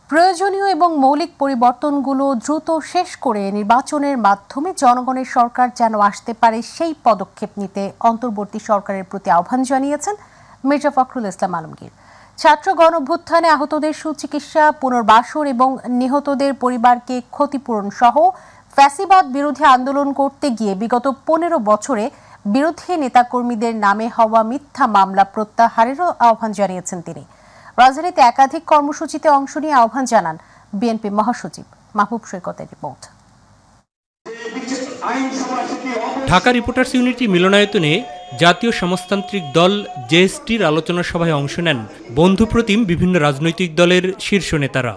প্রয়োজনীয় এবং মৌলিক পরিবর্তনগুলো দ্রুত শেষ করে নির্বাচনের মাধ্যমে জনগণের সরকার যেন আসতে পারে সেই পদক্ষেপ নিতে অন্তর্বর্তী সরকারের প্রতি আহ্বান জানিয়েছেন মির্জা ফখরুল ইসলাম আলমগীর। ছাত্র গণঅভ্যুত্থানে আহতদের সুচিকিৎসা, পুনর্বাসন এবং নিহতদের পরিবারকে ক্ষতিপূরণ সহ ফ্যাসিবাদ বিরোধী আন্দোলন করতে গিয়ে বিগত 15 বছরে বিরোধী নেতাকর্মীদের নামে হওয়া মিথ্যা মামলা প্রত্যাহারেরও আহ্বান জানিয়েছেন তিনি। রাজধানীতে একাধিক কর্মসূচিতে অংশ নিয়ে আহ্বান জানান বিএনপি মহাসচিব। মাহবুব সৈকতের রিপোর্ট। ঢাকা রিপোর্টার্স ইউনিটি মিলনায়তনে জাতীয় সমাজতান্ত্রিক দল জেএসটির আলোচনা সভায় অংশ নেন বন্ধুপ্রতিম বিভিন্ন রাজনৈতিক দলের শীর্ষ নেতারা।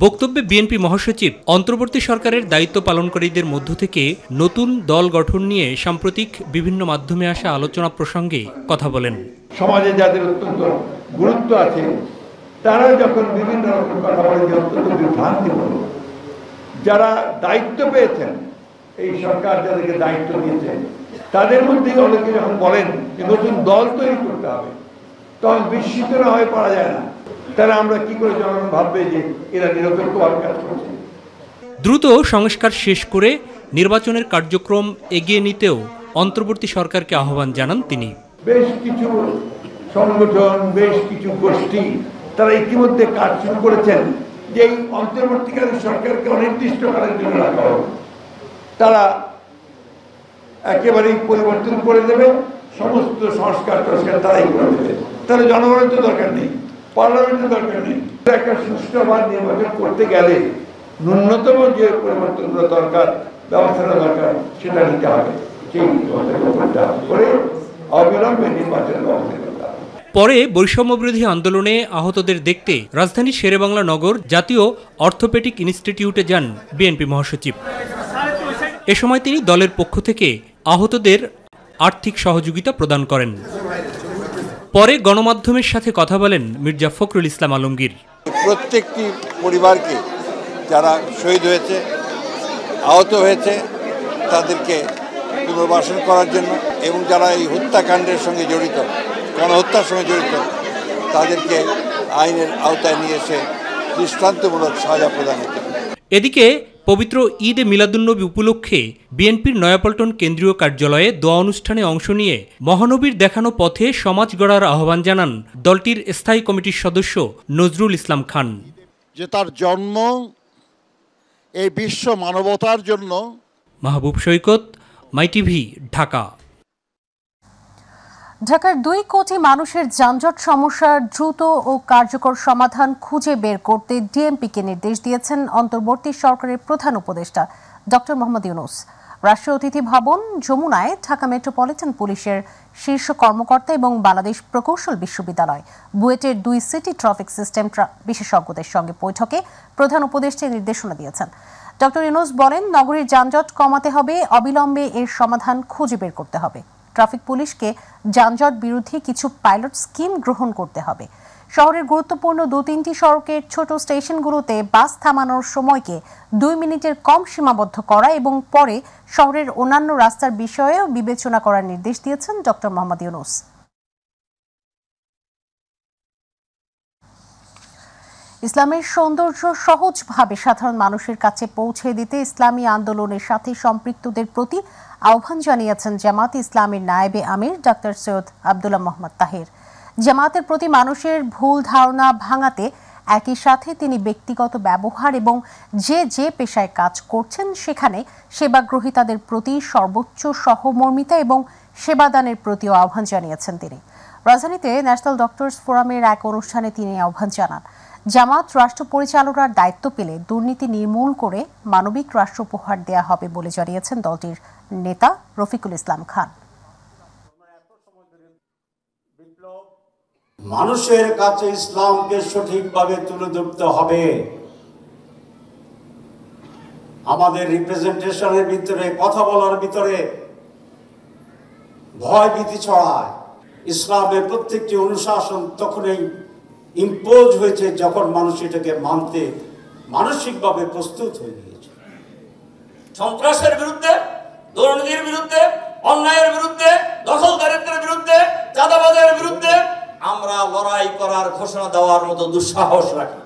বক্তব্যে বিএনপি মহাসচিব অন্তর্বর্তী সরকারের দায়িত্ব পালনকারীদের মধ্য থেকে নতুন দল গঠন নিয়ে সাম্প্রতিক বিভিন্ন মাধ্যমে আসা আলোচনা প্রসঙ্গে কথা বলেন। সমাজে যাদের অত্যন্ত গুরুত্ব আছে তারা যখন বিভিন্ন রকম কথা বলে যে অত্যন্ত বিভ্রান্তিমূলক, যারা দায়িত্ব পেয়েছেন এই সরকার যাদেরকে দায়িত্ব দিয়েছে তাদের মধ্যে অনেকে যখন বলেন যে নতুন দল তৈরি করতে হবে তখন বিস্মিত না হয়ে পারা যায় না। তারা আমরা কি করে জনগণ ভাববে যে এরা নিরপেক্ষভাবে কাজ করছে। দ্রুত সংস্কার শেষ করে নির্বাচনের কার্যক্রম এগিয়ে নিতেও অন্তর্বর্তী সরকারকে আহ্বান জানান তিনি। বেশ কিছু সংগঠন, বেশ কিছু গোষ্ঠী তারা ইতিমধ্যে কাজ শুরু করেছেন যে এই অন্তর্বর্তীকালীন সরকারকে অনির্দিষ্টকালের জন্য রাখা হবে। তারা একেবারেই পরিবর্তন করে দেবে, সমস্ত সংস্কার তারাই করে দেবে। তাহলে জনগণের তো দরকার নেই, পার্লামেন্টের দরকার নেই। একটা সুষ্ঠুভাবে নির্বাচন করতে গেলে ন্যূনতম যে পরিবর্তনগুলো দরকার, ব্যবস্থাটা দরকার, সেটা নিতে হবে। সেই করতে হবে করে অবিলম্বে নির্বাচনের ব্যবস্থা করতে হবে। পরে বৈষম্যবিরোধী আন্দোলনে আহতদের দেখতে রাজধানীর শেরেবাংলা নগর জাতীয় অর্থোপেডিক ইনস্টিটিউটে যান বিএনপি মহাসচিব। এ সময় তিনি দলের পক্ষ থেকে আহতদের আর্থিক সহযোগিতা প্রদান করেন। পরে গণমাধ্যমের সাথে কথা বলেন মির্জা ফখরুল ইসলাম আলমগীর। প্রত্যেকটি পরিবারকে যারা শহীদ হয়েছে, আহত হয়েছে, তাদেরকে পুনর্বাসন করার জন্য এবং যারা এই হত্যাকাণ্ডের সঙ্গে জড়িত, গণহত্যার সঙ্গে জড়িত, তাদেরকে আইনের আওতায় নিয়ে এসে দৃষ্টান্তমূলক সাজা প্রদান করতে। এদিকে পবিত্র ঈদে মিলাদুন্নবী উপলক্ষে বিএনপির নয়াপল্টন কেন্দ্রীয় কার্যালয়ে দোয়া অনুষ্ঠানে অংশ নিয়ে মহানবীর দেখানো পথে সমাজ গড়ার আহ্বান জানান দলটির স্থায়ী কমিটির সদস্য নজরুল ইসলাম খান। যে তার জন্ম এই বিশ্ব মানবতার জন্য। মাহবুব সৈকত, মাইটিভি, ঢাকা। ঢাকার 2 কোটি মানুষের যানজট সমস্যার দ্রুত ও কার্যকর সমাধান খুঁজে বের করতে ডিএমপিকে নির্দেশ দিয়েছেন অন্তর্বর্তী সরকারের প্রধান উপদেষ্টা ডক্টর মোহাম্মদ ইউনূস। রাষ্ট্রীয় অতিথি ভবন যমুনায় ঢাকা মেট্রোপলিটন পুলিশের শীর্ষ কর্মকর্তা এবং বাংলাদেশ প্রকৌশল বিশ্ববিদ্যালয় বুয়েটের 2 সিটি ট্রাফিক সিস্টেম বিশেষজ্ঞদের সঙ্গে বৈঠকে প্রধান উপদেষ্টা নির্দেশনা দিয়েছেন। ডক্টর ইউনূস বলেন, নগরীর যানজট কমাতে হবে, অবিলম্বে এর সমাধান খুঁজে বের করতে হবে। ট্রাফিক পুলিশকে যানজট বিরোধী কিছু পাইলট স্কিম গ্রহণ করতে হবে। শহরের গুরুত্বপূর্ণ 2-3টি সড়কের ছোট স্টেশনগুলোতে বাস থামানোর সময়কে 2 মিনিটের কম সীমাবদ্ধ করা এবং পরে শহরের অন্যান্য রাস্তার বিষয়েও বিবেচনা করার নির্দেশ দিয়েছেন ডক্টর মোহাম্মদ ইউনূস। ইসলামের সৌন্দর্য সহজভাবে সাধারণ মানুষের কাছে পৌঁছে দিতে ইসলামী আন্দোলনের সাথে সম্পৃক্তদের প্রতি আহ্বান জানিয়েছেন জামাত ইসলামের নায়েবে আমির ডাক্তার সৈয়দ আব্দুল্লাহ মোহাম্মদ তাহের। জামাতের প্রতি মানুষের ভুল ধারণা ভাঙাতে একই সাথে তিনি ব্যক্তিগত ব্যবহার এবং যে পেশায় কাজ করছেন সেখানে সেবাগ্রহীতাদের প্রতি সর্বোচ্চ সহমর্মিতা এবং সেবাদানের প্রতিও আহ্বান জানিয়েছেন তিনি। রাজধানীতে ন্যাশনাল ডক্টরস ফোরামের এক অনুষ্ঠানে তিনি আহ্বান জানান, জামাত রাষ্ট্র পরিচালনার দায়িত্ব পেলে দুর্নীতি নির্মূল করে মানবিক রাষ্ট্র উপহার দেয়া হবে বলে জানিয়েছেন দলটির নেতা রফিকুল ইসলাম খান। মানুষের কাছে ইসলামকে সঠিকভাবে তুলে ধরতে হবে। আমাদের রিপ্রেজেন্টেশনের ভিতরে, কথা বলার ভিতরে ভয় ভীতি ছড়ায়। ইসলামের প্রত্যেকটি অনুশাসন তখনই ইম্পোজ হয়েছে যখন মানুষ এটাকে মানতে মানসিকভাবে প্রস্তুত হয়ে গিয়েছে। সন্ত্রাসের বিরুদ্ধে, দুর্নীতির বিরুদ্ধে, অন্যায়ের বিরুদ্ধে, দখলদারিত্বের বিরুদ্ধে, চাঁদাবাজের করার ঘোষণা দেওয়ার মতো দুঃসাহস রাখে।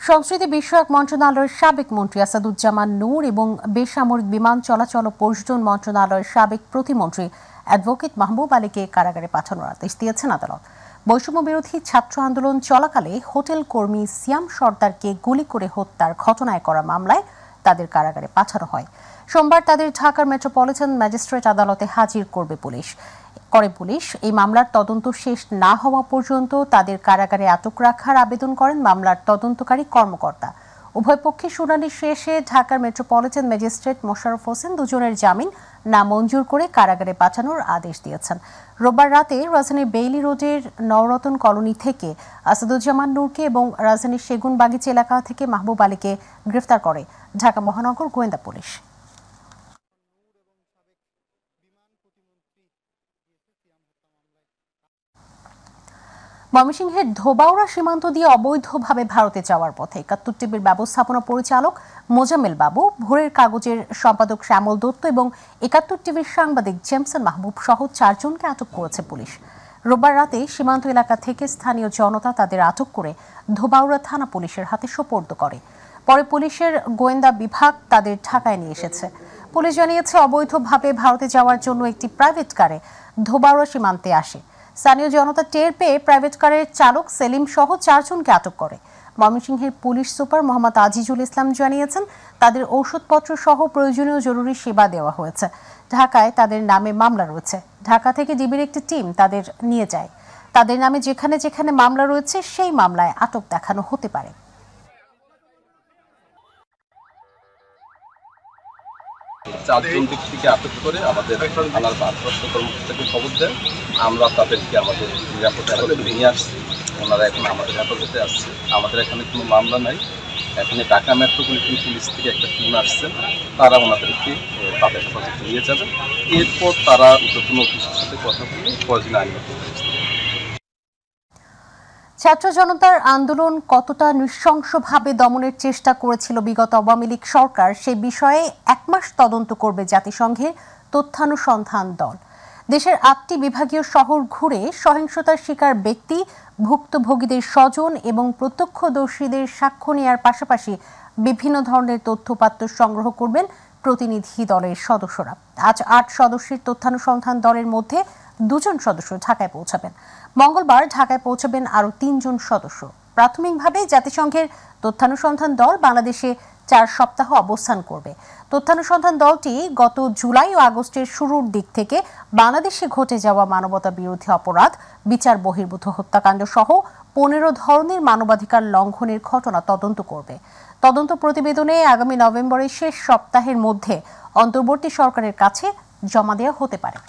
সংস্কৃতি বিষয়ক মন্ত্রণালয়ের সাবেক মন্ত্রী আসাদুজ্জামান নূর এবং বেসামরিক বিমান চলাচল ও পর্যটন মন্ত্রণালয়ের সাবেক প্রতিমন্ত্রী অ্যাডভোকেট মাহবুব আলীকে কারাগারে পাঠানোর আদেশ দিয়েছেন আদালত। বৈষম্য বিরোধী ছাত্র আন্দোলন চলাকালে হোটেল কর্মী সিয়াম সর্দারকে গুলি করে হত্যার ঘটনায় করা মামলায় তাদের কারাগারে পাঠানো হয়। সোমবার তাদের ঢাকার মেট্রোপলিটন ম্যাজিস্ট্রেট আদালতে হাজির করবে পুলিশ। এই মামলার তদন্ত শেষ না হওয়া পর্যন্ত তাদের কারাগারে আটক রাখার আবেদন করেন মামলার তদন্তকারী কর্মকর্তা। উভয় পক্ষে শুনানি শেষে ঢাকার মেট্রোপলিটন ম্যাজিস্ট্রেট মোশাররফ হোসেন দুজনের জামিন নামঞ্জুর করে কারাগারে পাঠানোর আদেশ দিয়েছেন। রোববার রাতে রাজধানীর বেইলি রোডের নওরতন কলোনি থেকে আসাদুজ্জামান নূরকে এবং রাজধানীর সেগুনবাগিচা এলাকা থেকে মাহবুব আলীকে গ্রেফতার করে ঢাকা মহানগর গোয়েন্দা পুলিশ। ময়মনসিংহের ধোবাউড়া সীমান্ত দিয়ে অবৈধভাবে ভারতে যাওয়ার পথে ৭১ টিভির ব্যবস্থাপনা পরিচালক মোজাম্মেল বাবু, ভোরের কাগজের সম্পাদক শ্যামল দত্ত এবং ৭১ টিভির সাংবাদিক জেমসন মাহবুব সহ ৪ জনকে আটক করেছে পুলিশ। রোববার রাতে সীমান্ত এলাকা থেকে স্থানীয় জনতা তাদের আটক করে ধোবাউড়া থানা পুলিশের হাতে সোপর্দ করে। পরে পুলিশের গোয়েন্দা বিভাগ তাদের ঢাকায় নিয়ে এসেছে। পুলিশ জানিয়েছে, অবৈধভাবে ভারতে যাওয়ার জন্য একটি প্রাইভেট কারে ধোবাউড়া সীমান্তে আসে। স্থানীয় জনতা টের পেয়ে প্রাইভেট কারের চালক সেলিম সহ ৪ জনকে আটক করে। ময়মনসিংহের পুলিশ সুপার মোহাম্মদ আজিজুল ইসলাম জানিয়েছেন, তাদের ঔষধপত্র সহ প্রয়োজনীয় জরুরি সেবা দেওয়া হয়েছে। ঢাকায় তাদের নামে মামলা রয়েছে। ঢাকা থেকে ডিবির একটি টিম তাদের নিয়ে যায়। তাদের নামে যেখানে যেখানে মামলা রয়েছে সেই মামলায় আটক দেখানো হতে পারে। চারজন ব্যক্তিকে আটক করে আমাদের থানার ভারপ্রাপ্ত কর্মকর্তাকে খবর দেন। আমরা তাদেরকে আমাদের নিরাপত্তা নিয়ে আসছি। ওনারা এখন আমাদের হেফাজতে আসছে। আমাদের এখানে কোনো মামলা নাই। এখানে ঢাকা মেট্রোপলিটন পুলিশ থেকে একটা টিম আসছেন, তারা ওনাদেরকে তাদের হেফাজতে নিয়ে যাবেন। এরপর তারা উদ্যোতন অফিসের সাথে কথা বলে প্রয়োজনীয় আইনগত ব্যবস্থা। ছাত্র জনতার আন্দোলন কতটা নৃশংসভাবে দমনের চেষ্টা করেছিল বিগত আওয়ামী লীগ সরকার, সে বিষয়ে ১ মাস তদন্ত করবে জাতিসংঘের তথ্যানুসন্ধান দল। দেশের ৮টি বিভাগীয় শহর ঘুরে সহিংসতার শিকার ব্যক্তি, ভুক্তভোগীদের স্বজন এবং প্রত্যক্ষদর্শীদের সাক্ষ্য নেওয়ার পাশাপাশি বিভিন্ন ধরনের তথ্যপাত্র সংগ্রহ করবেন প্রতিনিধি দলের সদস্যরা। আজ ৮ সদস্যের তথ্যানুসন্ধান দলের মধ্যে ২ জন সদস্য ঢাকায় পৌঁছাবেন। মঙ্গলবার ঢাকায় পৌঁছাবেন আরও ৩ জন সদস্য। প্রাথমিকভাবে জাতিসংঘের তথ্যানুসন্ধান দল বাংলাদেশে ৪ সপ্তাহ অবস্থান করবে। তথ্যানুসন্ধান দলটি গত জুলাই ও আগস্টের শুরুর দিক থেকে বাংলাদেশে ঘটে যাওয়া মানবতা বিরোধী অপরাধ, বিচার বহির্ভূত হত্যাকাণ্ড সহ ১৫ ধরনের মানবাধিকার লঙ্ঘনের ঘটনা তদন্ত করবে। তদন্ত প্রতিবেদনে আগামী নভেম্বরের শেষ সপ্তাহের মধ্যে অন্তর্বর্তী সরকারের কাছে জমা দেওয়া হতে পারে।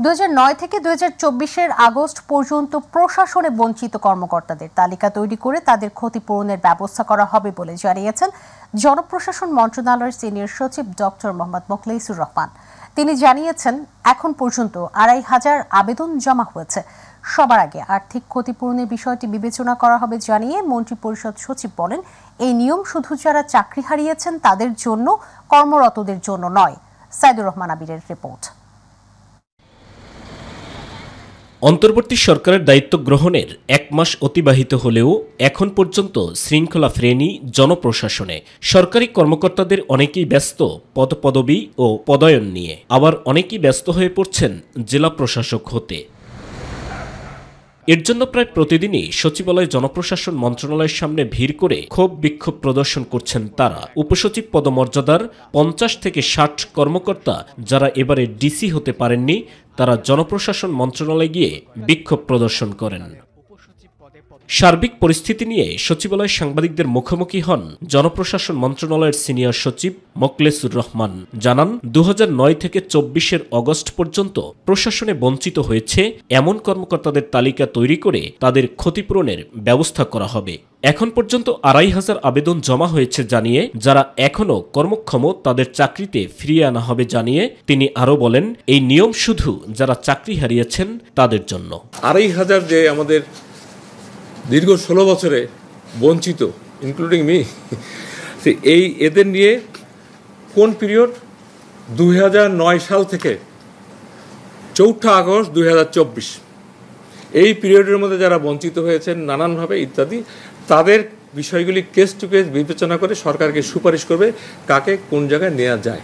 ২০০৯ থেকে ২০২৪-এর আগস্ট পর্যন্ত প্রশাসনে বঞ্চিত কর্মকর্তাদের তালিকা তৈরি করে তাদের ক্ষতিপূরণের ব্যবস্থা করা হবে বলে জানিয়েছেন জনপ্রশাসন মন্ত্রণালয়ের সিনিয়র সচিব ডক্টর মোহাম্মদ মোখলেসুর রহমান। তিনি জানিয়েছেন, এখন পর্যন্ত ২৫০০ আবেদন জমা হয়েছে। সবার আগে আর্থিক ক্ষতিপূরণের বিষয়টি বিবেচনা করা হবে জানিয়ে মন্ত্রিপরিষদ সচিব বলেন, এই নিয়ম শুধু যারা চাকরি হারিয়েছেন তাদের জন্য, কর্মরতদের জন্য নয়। সাইদুর রহমান আবিরের রিপোর্ট। অন্তর্বর্তী সরকারের দায়িত্ব গ্রহণের ১ মাস অতিবাহিত হলেও এখন পর্যন্ত শৃঙ্খলা ফেরেনি জনপ্রশাসনে। সরকারি কর্মকর্তাদের অনেকেই ব্যস্ত পদপদবি ও পদায়ন নিয়ে, আবার অনেকেই ব্যস্ত হয়ে পড়ছেন জেলা প্রশাসক হতে। এর জন্য প্রায় প্রতিদিনই সচিবালয় জনপ্রশাসন মন্ত্রণালয়ের সামনে ভিড় করে ক্ষোভ বিক্ষোভ প্রদর্শন করছেন তারা। উপসচিব পদমর্যাদার ৫০ থেকে ৬০ কর্মকর্তা যারা এবারে ডিসি হতে পারেননি, তারা জনপ্রশাসন মন্ত্রণালয়ে গিয়ে বিক্ষোভ প্রদর্শন করেন। সার্বিক পরিস্থিতি নিয়ে সচিবালয় সাংবাদিকদের মুখোমুখি হন জনপ্রশাসন মন্ত্রণালয়ের সিনিয়র সচিব মোখলেসুর রহমান। জানান, ২০০৯ থেকে ২৪-এর অগস্ট পর্যন্ত প্রশাসনে বঞ্চিত হয়েছে এমন কর্মকর্তাদের তালিকা তৈরি করে তাদের ক্ষতিপূরণের ব্যবস্থা করা হবে। এখন পর্যন্ত ২৫০০ আবেদন জমা হয়েছে জানিয়ে যারা এখনও কর্মক্ষম তাদের চাকরিতে ফিরিয়ে আনা হবে জানিয়ে তিনি আরও বলেন, এই নিয়ম শুধু যারা চাকরি হারিয়েছেন তাদের জন্য। ২৫০০ যে আমাদের দীর্ঘ ১৬ বছরে বঞ্চিত, ইনক্লুডিং মি, এদের নিয়ে কোন পিরিয়ড 2009 সাল থেকে 4 আগস্ট 2024 এই পিরিয়ডের মধ্যে যারা বঞ্চিত হয়েছেন নানানভাবে ইত্যাদি, তাদের বিষয়গুলি কেস টু কেস বিবেচনা করে সরকারকে সুপারিশ করবে কাকে কোন জায়গায় নেওয়া যায়।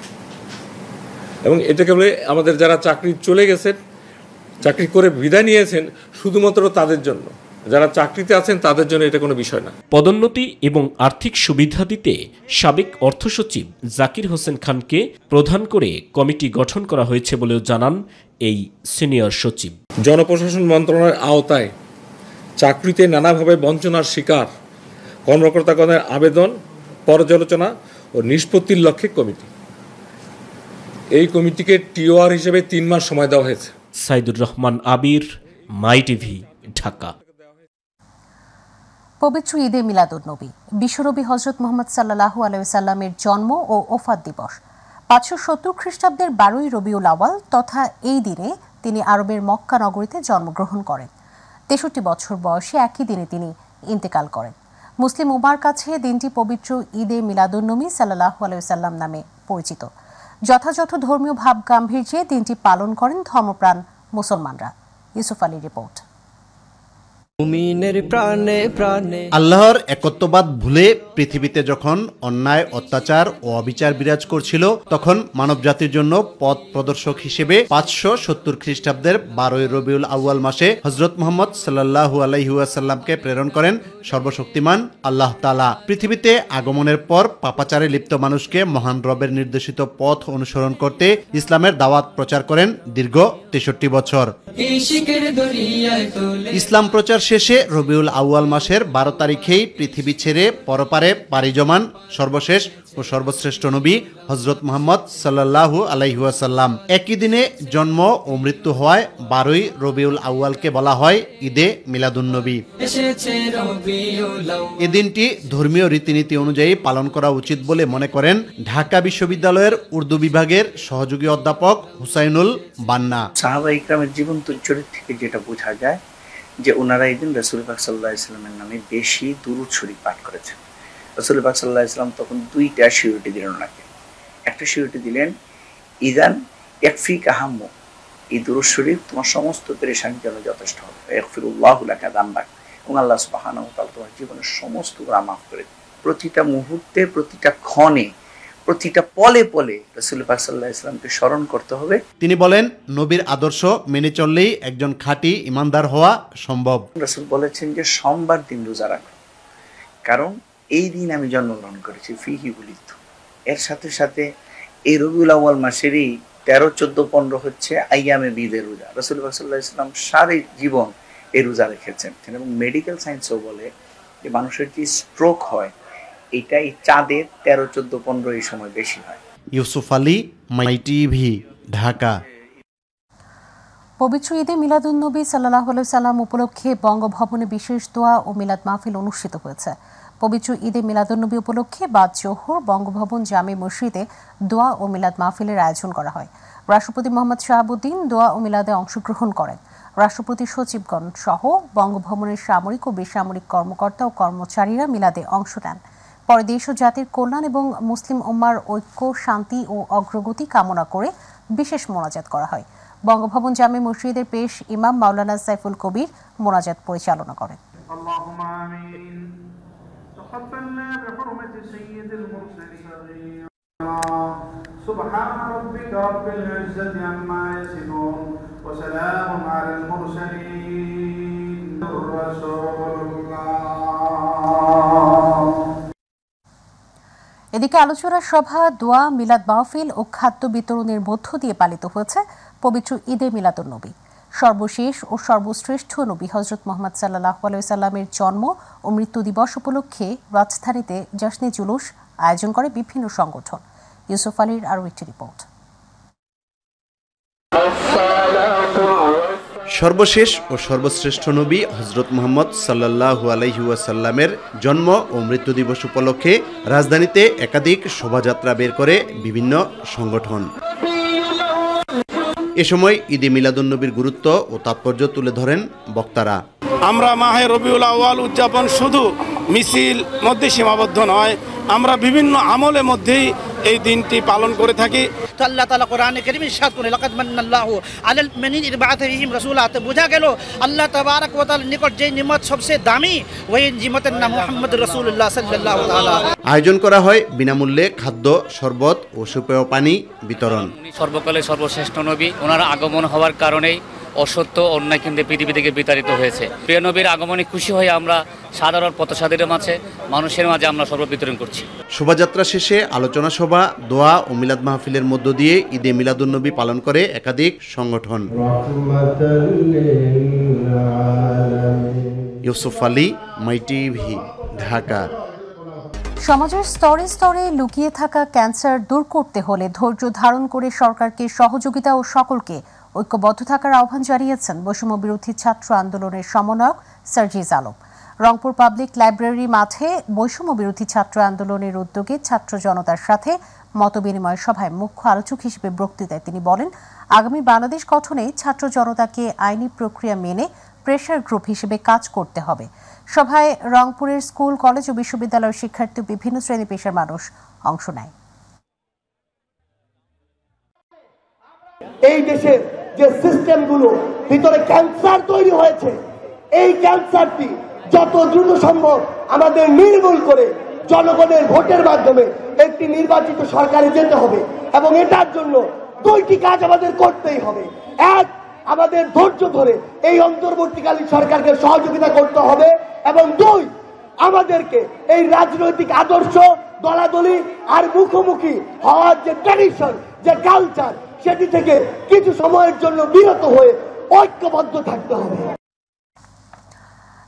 এবং এটাকে বলে আমাদের যারা চাকরি চলে গেছেন, চাকরি করে বিদায় নিয়েছেন, শুধুমাত্র তাদের জন্য, যারা চাকরিতে আছেন তাদের জন্য এটা কোনো বিষয় না। পদোন্নতি এবং আর্থিক সুবিধা দিতে সাবেক অর্থ সচিব জাকির হোসেন খানকে প্রধান করে কমিটি গঠন করা হয়েছে বলেও জানান এই সিনিয়র সচিব। জনপ্রশাসন মন্ত্রণালয়ের আওতায় চাকরিতে নানাভাবে বঞ্চনার শিকার কর্মকর্তাগণের আবেদন পর্যালোচনা ও নিষ্পত্তির লক্ষ্যে কমিটি। এই কমিটিকে টিওআর হিসেবে 3 মাস সময় দেওয়া হয়েছে। সাইদুর রহমান আবির, মাই টিভি, ঢাকা। পবিত্র ঈদে মিলাদুন্নবী, বিশ্বনবী হযরত মুহাম্মদ সাল্লাল্লাহু আলাইহি ওয়াসাল্লামের জন্ম ও ওফাত দিবস 570 খ্রিস্টাব্দের 12ই রবিউল আওয়াল তথা এই দিনে তিনি আরবের মক্কা নগরীতে জন্মগ্রহণ করেন। 63 বছর বয়সে একই দিনে তিনি ইন্তেকাল করেন। মুসলিম উম্মার কাছে দিনটি পবিত্র ঈদে মিলাদুন্নবী সাল্লাল্লাহু আলাইহি ওয়াসাল্লাম নামে পরিচিত। যথাযথ ধর্মীয় ভাব গাম্ভীর্যে দিনটি পালন করেন ধর্মপ্রাণ মুসলমানরা। ইউসুফ আলী রিপোর্ট। আল্লাহর একত্ববাদ ভুলে পৃথিবীতে যখন অন্যায়, অত্যাচার ও অবিচার বিরাজ করছিল, তখন মানব জাতির জন্য পথ প্রদর্শক হিসেবে 570 খ্রিস্টাব্দের 12ই রবিউল আউয়াল মাসে হযরত মুহাম্মদ সাল্লাল্লাহু আলাইহি ওয়াসাল্লামকে প্রেরণ করেন সর্বশক্তিমান আল্লাহ তাআলা। পৃথিবীতে আগমনের পর পাপাচারে লিপ্ত মানুষকে মহান রবের নির্দেশিত পথ অনুসরণ করতে ইসলামের দাওয়াত প্রচার করেন দীর্ঘ 63 বছর। ইসলাম প্রচার শেষে রবিউল আউয়াল মাসের 12 তারিখেই পৃথিবী ছেড়ে পরপারে পাড়ি জমান সর্বশেষ ও সর্বশ্রেষ্ঠ নবী হযরত মুহাম্মদ সাল্লাল্লাহু আলাইহি ওয়াসাল্লাম। একই দিনে জন্ম ও মৃত্যু হওয়ায় 12ই রবিউল আউয়ালকে বলা হয় ঈদে মিলাদুন্নবী। এই দিনটি ধর্মীয় রীতিনীতি অনুযায়ী পালন করা উচিত বলে মনে করেন ঢাকা বিশ্ববিদ্যালয়ের উর্দু বিভাগের সহযোগী অধ্যাপক হুসাইনুল বান্না। সাহাবা ইকরামের জীবন চরিত্র থেকে যেটা বোঝা যায় যে ওনারা এই দিন রাসূল পাক সাল্লাল্লাহু আলাইহি ওয়াসাল্লামের নামে বেশি দুরূদ শরীফ পাঠ করেছেন। রাসূল পাক সাল্লাল্লাহু আলাইহি ওয়াসাল্লাম তখন 2টা সিউরিটি দিলেন ওনাকে। একটা সিউরিটি দিলেন ইদান ইয়াকফিকা হাম্মু, এই দুরূদ শরীফ তোমার সমস্ত পেরেশানির জন্য যথেষ্ট হবে। ইয়াগফিরুল্লাহু লাকা যামবাক, এবং আল্লাহ সুবহানাহু ওয়া তাআলা তোমার জীবনের সমস্ত গুনাহ মাফ করে দেন। প্রতিটা মুহূর্তে, প্রতিটা ক্ষণে, প্রতিটা পলে পলে রাসূল পাক সাল্লাল্লাহু আলাইহি ওয়াসাল্লামকে স্মরণ করতে হবে। তিনি বলেন, নবীর আদর্শ মেনে চললেই একজন খাঁটি ঈমানদার হওয়া সম্ভব। রাসূল বলেছেন যে সোমবার দিন রোজা রাখো, কারণ এই দিন আমি জন্মগ্রহণ করেছি, ফিহি উলিদতু। এর সাথে সাথে এই রবিউল আউয়াল মাসেরই 13, 14, 15 হচ্ছে আইয়ামে বীদের রোজা। রাসূল পাক সাল্লাল্লাহু আলাইহি ওয়াসাল্লাম সারা জীবন এই রোজা রেখেছেন। এবং মেডিকেল সায়েন্সও বলে যে মানুষের যে স্ট্রোক হয় এটাই চাঁদের 13, 14, 15 এই সময় বেশি হয়। ইউসুফ আলী, মাই টিভি, ঢাকা। পবিত্র ঈদে মিলাদুন্নবী সাল্লাল্লাহু আলাইহি ওয়াসাল্লাম উপলক্ষে বঙ্গভবনে বিশেষ দোয়া ও মিলাদ মাহফিল অনুষ্ঠিত হয়েছে। পবিত্র ঈদে মিলাদুন্নবী উপলক্ষে বাদ জোহর বঙ্গভবন জামে মসজিদে দোয়া ও মিলাদ মাহফিলের আয়োজন করা হয়। রাষ্ট্রপতি মোহাম্মদ শাহাবুদ্দিন দোয়া ও মিলাদে অংশগ্রহণ করেন। রাষ্ট্রপতি সচিবগণ সহ বঙ্গভবনের সামরিক ও বেসামরিক কর্মকর্তা ও কর্মচারীরা মিলাদে অংশ নেন। পরে দেশ ও জাতির কল্যাণ এবং মুসলিম উম্মার ঐক্য, শান্তি ও অগ্রগতি কামনা করে বিশেষ মোনাজাত করা হয়। বঙ্গভবন জামে মসজিদের পেশ ইমাম মাওলানা সাইফুল কবির মোনাজাত পরিচালনা করেন। سبحان ربك رب العزة عما يصفون وسلام على المرسلين رسول الله। এদিকে আলোচনা সভা, দোয়া, মিলাদ মাহফিল ও খাদ্য বিতরণের মধ্য দিয়ে পালিত হয়েছে পবিত্র ঈদে মিলাদুন্নবী। সর্বশেষ ও সর্বশ্রেষ্ঠ নবী হযরত মুহাম্মদ সাল্লাল্লাহু আলাইহি ওয়াসাল্লামের জন্ম ও মৃত্যু দিবস উপলক্ষে রাজধানীতে জশ্নে জুলুস আয়োজন করে বিভিন্ন সংগঠন। ইউসুফ আলীর আরও একটি রিপোর্ট। সর্বশেষ ও সর্বশ্রেষ্ঠ নবী হযরত মুহাম্মদ সাল্লাল্লাহু আলাইহি ওয়াসাল্লামের জন্ম ও মৃত্যু দিবস উপলক্ষে রাজধানীতে একাধিক শোভাযাত্রা বের করে বিভিন্ন সংগঠন। এ সময় ঈদে মিলাদুন্নবীর গুরুত্ব ও তাৎপর্য তুলে ধরেন বক্তারা। আমরা মাহে রবিউল আউয়াল উদযাপন শুধু মিছিল মধ্যে সীমাবদ্ধ নয়, আমরা বিভিন্ন আমলের মধ্যেই এই দিনটি পালন করে থাকি। তো আল্লাহ তাআলা কোরআনে কারীমে ইরশাদ করেন লাকাদ মান্নাল্লাহু আলাল মুমিনিন ইয বা'আথা ফীহিম রাসূলা। তো বোঝা গেল আল্লাহ তাবারক ওয়া তাআলার নিকট যে নিয়ামত সবচেয়ে দামি ওই নিয়ামতের নাম মুহাম্মদুর রাসূলুল্লাহ সাল্লাল্লাহু তাআলা। আয়োজন করা হয় বিনামূল্যে খাদ্য, শরবত ও সুপেয় পানি বিতরণ। সর্বকালে সর্বশ্রেষ্ঠ নবী, ওনার আগমন হওয়ার কারণেই অসত্য অন্যায় কিন্তু পৃথিবী থেকে বিতাড়িত হয়েছে। প্রিয় নবীর আগমনে খুশি হয়ে আমরা সাধারণ পথসাধীদের মাঝে, মানুষের মাঝে আমরা সরবত বিতরণ করছি। শোভাযাত্রা শেষে আলোচনা সভা, দোয়া ও মিলাদ মাহফিলের মধ্য দিয়ে ঈদে মিলাদুন্নবী পালন করে একাধিক সংগঠন। ইউসুফ আলী, মাই টিভি, ঢাকা। সমাজের স্তরে স্তরে লুকিয়ে থাকা ক্যান্সার দূর করতে হলে ধৈর্য ধারণ করে সরকারকে সহযোগিতা ও সকলকে ঐক্যবদ্ধ থাকার আহ্বান জানিয়েছেন বৈষম্য বিরোধী ছাত্র আন্দোলনের সমন্বয়ক সার্জিস আলম। রংপুর পাবলিক লাইব্রেরি মাঠে বৈষম্য বিরোধী ছাত্র আন্দোলনের উদ্যোগে ছাত্র জনতার সাথে মতবিনিময় সভায় মুখ্য আলোচক হিসেবে বক্তৃতায় তিনি বলেন, আগামী বাংলাদেশ গঠনে ছাত্র জনতাকে আইনি প্রক্রিয়া মেনে প্রেসার গ্রুপ হিসেবে কাজ করতে হবে। সভায় রংপুরের স্কুল, কলেজ ও বিশ্ববিদ্যালয়ের শিক্ষার্থী, বিভিন্ন শ্রেণী পেশার মানুষ অংশ নেয়। এই দেশের যে সিস্টেমগুলো ভিতরে ক্যান্সার তৈরি হয়েছে, এই ক্যান্সারটি যত দ্রুত সম্ভব আমাদের নির্মূল করে জনগণের ভোটের মাধ্যমে একটি নির্বাচিত সরকারে যেতে হবে এবং এটার জন্য দুইটি কাজ আমাদের করতেই হবে। এক, আমাদের ধৈর্য ধরে এই অন্তর্বর্তীকালীন সরকারকে সহযোগিতা করতে হবে এবং দুই, আমাদেরকে এই রাজনৈতিক আদর্শ, দলাদলি আর মুখোমুখি হওয়ার যে ট্র্যাডিশন, যে কালচার, সেটি থেকে কিছু সময়ের জন্য বিরত হয়ে ঐক্যবদ্ধ থাকতে হবে।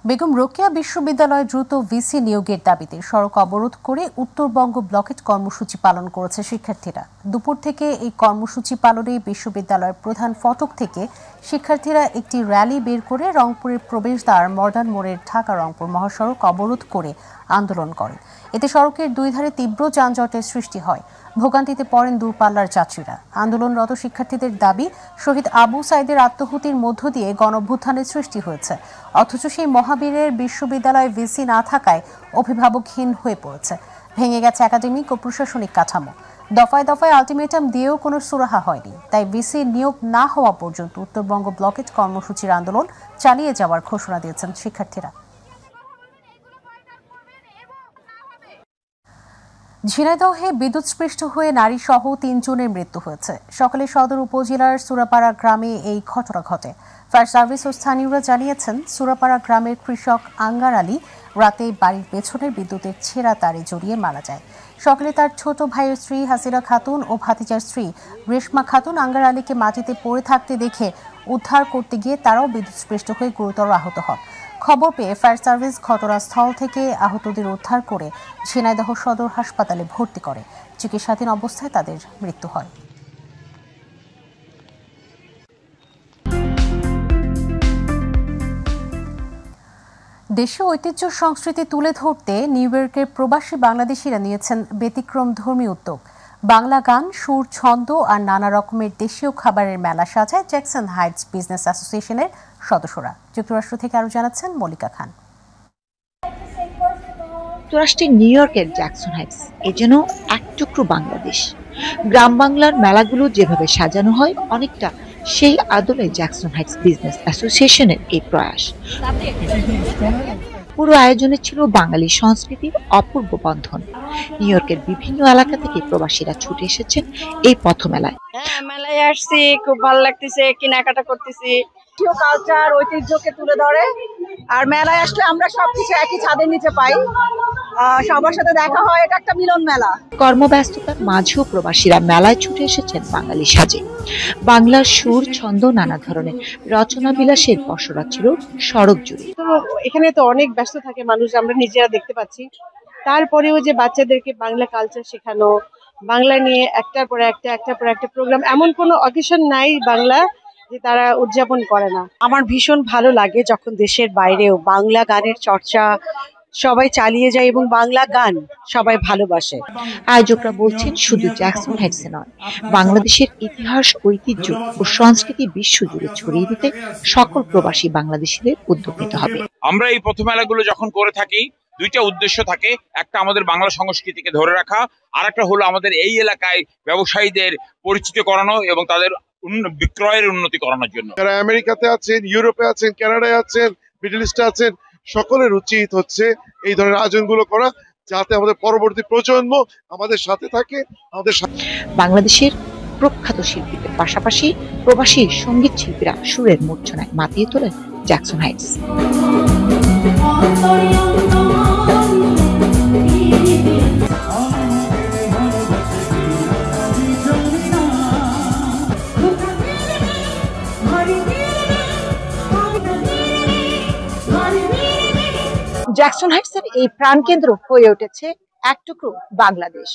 বেগম রোকেয়া বিশ্ববিদ্যালয়ে দ্রুত ভিসি নিয়োগের দাবিতে সড়ক অবরোধ করে উত্তরবঙ্গ ব্লকেট কর্মসূচি পালন করেছে শিক্ষার্থীরা। দুপুর থেকে এই কর্মসূচি পালনে বিশ্ববিদ্যালয়ের প্রধান ফটক থেকে শিক্ষার্থীরা একটি র্যালি বের করে রংপুরের প্রবেশদ্বার মডার্ন মোড়ের ঢাকা রংপুর মহাসড়ক অবরোধ করে আন্দোলন করেন। এতে সড়কের দুই ধারে তীব্র যানজটের সৃষ্টি হয়। ভোগান্তিতে পড়েন দূরপাল্লার যাত্রীরা। আন্দোলনরত শিক্ষার্থীদের দাবি, শহীদ আবু সাইদের আত্মহুতির মধ্য দিয়ে গণঅভ্যুত্থানের সৃষ্টি হয়েছে, অথচ সেই মহাবীরের বিশ্ববিদ্যালয়ে ভিসি না থাকায় অভিভাবকহীন হয়ে পড়েছে। ভেঙে গেছে একাডেমিক ও প্রশাসনিক কাঠামো। দফায় দফায় আলটিমেটাম দিয়েও কোনো সুরাহা হয়নি। তাই ভিসি নিয়োগ না হওয়া পর্যন্ত উত্তরবঙ্গ ব্লকেট কর্মসূচির আন্দোলন চালিয়ে যাওয়ার ঘোষণা দিয়েছেন শিক্ষার্থীরা। ঝিনাইদহে বিদ্যুৎস্পৃষ্ট হয়ে নারীসহ ৩ জনের মৃত্যু হয়েছে। সকালে সদর উপজেলার সুরাপাড়া গ্রামে এই ঘটনা ঘটে। ফায়ার সার্ভিস ও স্থানীয়রা জানিয়েছেন, সুরাপাড়া গ্রামের কৃষক আঙ্গার আলী রাতে বাড়ির পেছনের বিদ্যুতের ছেঁড়া তারে জড়িয়ে মারা যায়। সকালে তার ছোট ভাইয়ের স্ত্রী হাসিরা খাতুন ও ভাতিজার স্ত্রী রেশমা খাতুন আঙ্গার আলীকে মাটিতে পড়ে থাকতে দেখে উদ্ধার করতে গিয়ে তারাও বিদ্যুৎস্পৃষ্ট হয়ে গুরুতর আহত হন। খবর পেয়ে ফায়ার সার্ভিস ঘটনাস্থল থেকে আহতদের উদ্ধার করে ঝিনাইদহ সদর হাসপাতালে ভর্তি করে। চিকিৎসাধীন অবস্থায় তাদের মৃত্যু হয়। দেশীয় ঐতিহ্য সংস্কৃতি তুলে ধরতে নিউ ইয়র্কের প্রবাসী বাংলাদেশিরা নিয়েছেন ব্যতিক্রম ধর্মী উদ্যোগ। বাংলা গান, সুর, ছন্দ আর নানা রকমের দেশীয় খাবারের মেলা সাজায় জ্যাকসন হাইটস বিজনেস অ্যাসোসিয়েশনের সদস্যরা। যুক্তরাষ্ট্র থেকে আরো জানাচ্ছেন মল্লিকা খান। যুক্তরাষ্ট্রের নিউ ইয়র্কের জ্যাকসন হাইটস এ যেন এক টুকরো বাংলাদেশ। গ্রাম বাংলার মেলাগুলো যেভাবে সাজানো হয়, অনেকটা সেই আদলে জ্যাকসন হাইটস বিজনেস অ্যাসোসিয়েশনের এই প্রয়াস। পুরো আয়োজনে ছিল বাঙালি সংস্কৃতির অপূর্ব বন্ধন। নিউ ইয়র্কের বিভিন্ন এলাকা থেকে প্রবাসীরা ছুটে এসেছেন এই পথমেলায়। মেলায় আসছি, খুব ভালো লাগতেছে, কেনাকাটা করতেছি। কালচার, ঐতিহ্যকে তুলে ধরে। আর মেলায় আসলে আমরা সবকিছু একই ছাদের নিচে পাই, সবার সাথে দেখা হয়। এটা একটা মিলন মেলা। কর্মব্যস্ততার মাঝেও প্রবাসীরা মেলায় ছুটে এসেছেন বাঙালি সাজে। বাংলার সুর, ছন্দ, নানা ধরনের রচনা বিলাসের পসরা ছিল সড়ক জুড়ে। তো এখানে তো অনেক ব্যস্ত থাকে মানুষ, আমরা নিজেরা দেখতে পাচ্ছি। তারপরেও যে বাচ্চাদেরকে বাংলা কালচার শেখানো, বাংলা নিয়ে একটার পর একটা প্রোগ্রাম, এমন কোনো অকেশন নাই বাংলা যে তারা উদযাপন করে না। আমার ভীষণ ভালো লাগে যখন দেশের বাইরেও বাংলা গানের চর্চা সবাই চালিয়ে যায় এবং বাংলা গান সবাই ভালোবাসে। আয়োজকরা বলছেন, শুধু জ্যাকসন হাইটসে নয়, বাংলাদেশের ইতিহাস, ঐতিহ্য ও সংস্কৃতি বিশ্ব জুড়ে ছড়িয়ে দিতে সকল প্রবাসী বাংলাদেশিদের উদ্যোগ নিতে হবে। আমরা এই পথমেলাগুলো যখন করে থাকি, দুইটা উদ্দেশ্য থাকে, একটা আমাদের বাংলা সংস্কৃতিকে ধরে রাখা, আর একটা হলো আমাদের এই এলাকায় ব্যবসায়ীদের পরিচিত করানো এবং তাদের বিক্রয়ের উন্নতি করানোর জন্য। যারা আমেরিকাতে আছেন, ইউরোপে আছেন, কানাডায় আছেন, মিডল ইস্টে আছেন, সকলের উচিত হচ্ছে এই ধরনের আয়োজনগুলো করা, যাতে আমাদের পরবর্তী প্রজন্ম আমাদের সাথে থাকে। বাংলাদেশের প্রখ্যাত শিল্পীদের পাশাপাশি প্রবাসী সঙ্গীত শিল্পীরা সুরের মূর্ছনায় মাতিয়ে তোলেন জ্যাকসন হাইটস। জ্যাকসন হাইটসের এই প্রাণকেন্দ্র হয়ে উঠেছে এক টুকরো বাংলাদেশ।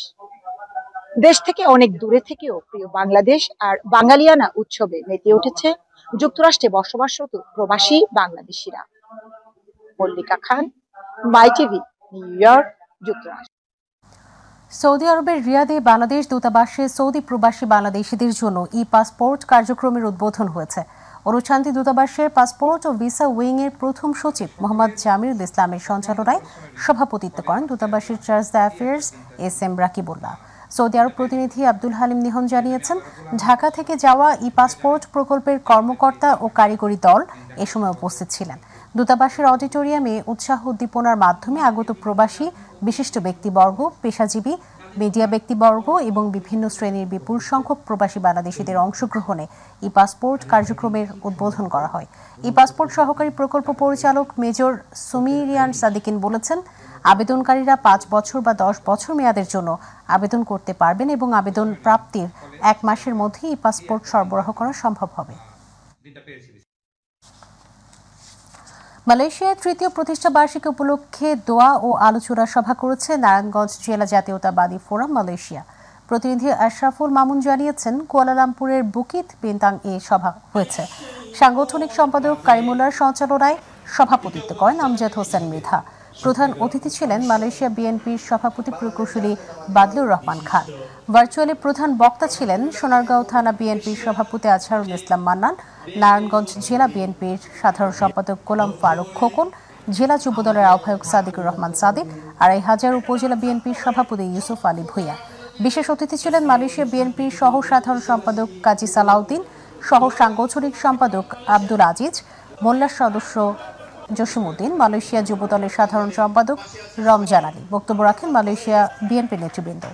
দেশ থেকে অনেক দূরে থেকেও প্রিয় বাংলাদেশ আর বাঙালিয়ানা উৎসবে মেতে উঠেছে যুক্তরাষ্ট্রে বসবাসরত প্রবাসী বাংলাদেশিরা। মল্লিকা খান, মাই টিভি, নিউ ইয়র্ক, যুক্তরাষ্ট্র। সৌদি আরবের রিয়াদে বাংলাদেশ দূতাবাসে সৌদি প্রবাসী বাংলাদেশিদের জন্য ই পাসপোর্ট কার্যক্রমের উদ্বোধন হয়েছে। অনুষ্ঠানটি দূতাবাসের পাসপোর্ট ও ভিসা উইং এর প্রথম সচিব মোহাম্মদ জামিরুল ইসলামের সঞ্চালনায় সভাপতিত্ব করেন দূতাবাসের charge affairs SM Rakibullah. Saudi Arab প্রতিনিধি আব্দুল হালিম নিহন জানিয়েছেন, ঢাকা থেকে যাওয়া ই পাসপোর্ট প্রকল্পের কর্মকর্তা ও কারিগরি দল এ সময় উপস্থিত ছিলেন। দূতাবাসের অডিটোরিয়ামে উৎসাহ উদ্দীপনার মাধ্যমে আগত প্রবাসী, বিশিষ্ট ব্যক্তিবর্গ, পেশাজীবী, মিডিয়া ব্যক্তিবর্গ এবং বিভিন্ন শ্রেণীর বিপুল সংখ্যক প্রবাসী বাংলাদেশিদের অংশগ্রহণে ই পাসপোর্ট কার্যক্রমের উদ্বোধন করা হয়। ই পাসপোর্ট সহকারী প্রকল্প পরিচালক মেজর সুমিরিয়ান সাদিকিন বলেছেন, আবেদনকারীরা 5 বছর বা 10 বছর মেয়াদের জন্য আবেদন করতে পারবেন এবং আবেদন প্রাপ্তির 1 মাসের মধ্যে ই পাসপোর্ট সরবরাহ করা সম্ভব হবে। মালয়েশিয়ার 3য় প্রতিষ্ঠা বার্ষিকী উপলক্ষে দোয়া ও আলোচনা সভা করেছে নারায়ণগঞ্জ জেলা জাতীয়তাবাদী ফোরাম মালয়েশিয়া। প্রতিনিধি আশরাফুল মামুন জানিয়েছেন, কুয়ালালামপুরের বুকিত বিন্তাং এ সভা হয়েছে। সাংগঠনিক সম্পাদক কারিমুল্লাহর সঞ্চালনায় সভাপতিত্ব করেন আমজাদ হোসেন মৃধা। প্রধান অতিথি ছিলেন মালয়েশিয়া বিএনপির সভাপতি প্রকৌশলী বাদলুর রহমান খান। ভার্চুয়ালি প্রধান বক্তা ছিলেন সোনারগাঁও থানা বিএনপির সভাপতি আজহারুল ইসলাম মান্নান, নারায়ণগঞ্জ জেলা বিএনপির সাধারণ সম্পাদক গোলাম ফারুক খোকন, জেলা যুবদলের আহ্বায়ক সাদিকুর রহমান সাদিক, আড়াইহাজার উপজেলা বিএনপির সভাপতি ইউসুফ আলী ভূঁইয়া। বিশেষ অতিথি ছিলেন মালয়েশিয়া বিএনপির সহ সাধারণ সম্পাদক কাজী সালাউদ্দিন, সহ সাংগঠনিক সম্পাদক আব্দুল আজিজ, মোল্লার সদস্য জসিমউদ্দিন, মালয়েশিয়া যুবদলের সাধারণ সম্পাদক রমজান আলী। বক্তব্য রাখেন মালয়েশিয়া বিএনপি নেতৃবৃন্দ।